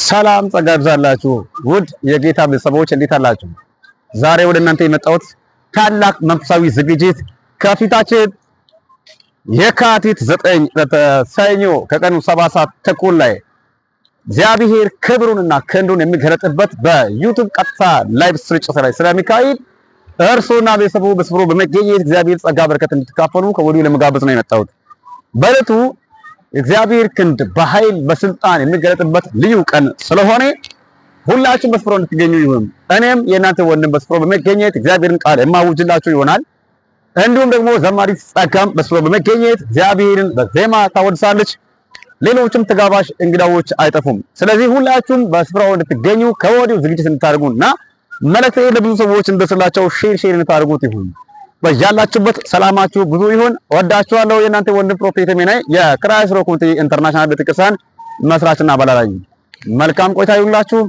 ሰላም ጸጋ ይብዛላችሁ ውድ የጌታ ቤተሰቦች እንዴት አላችሁ? ዛሬ ወደ እናንተ የመጣሁት ታላቅ መንፈሳዊ ዝግጅት ከፊታችን የካቲት 9 ሰኞ ከቀኑ 7 ሰዓት ተኩል ላይ እግዚአብሔር ክብሩንና ክንዱን የሚገለጥበት በዩቲዩብ ቀጥታ ላይቭ ስርጭት ላይ ስለሚካሄድ እርሶና ቤተሰቡ በስፍሩ በመገኘት እግዚአብሔር ጸጋ በረከት እንድትካፈሉ ከወዲሁ ለመጋበዝ ነው የመጣሁት። በዕለቱ እግዚአብሔር ክንድ በኃይል በስልጣን የሚገለጥበት ልዩ ቀን ስለሆነ ሁላችሁም በስፍራው እንድትገኙ ይሁን። እኔም የእናንተ ወንድም በስፍራው በመገኘት እግዚአብሔርን ቃል የማውጅላችሁ ይሆናል። እንዲሁም ደግሞ ዘማሪት ጸጋም በስፍራው በመገኘት እግዚአብሔርን በዜማ ታወድሳለች። ሌሎችም ተጋባዥ እንግዳዎች አይጠፉም። ስለዚህ ሁላችሁም በስፍራው እንድትገኙ ከወዲሁ ዝግጅት እንድታደርጉና መልእክቴ ለብዙ ሰዎች እንድትደርስላቸው ሼር እንድታደርጉት ይሁን። በያላችሁበት ሰላማችሁ ብዙ ይሁን። ወዳችኋለሁ። የእናንተ ወንድም ፕሮፌት ሜናይ የክራይስት ሮክ ኢንተርናሽናል ቤተክርስቲያን መስራችና ባላላይ። መልካም ቆይታ ይሁንላችሁ።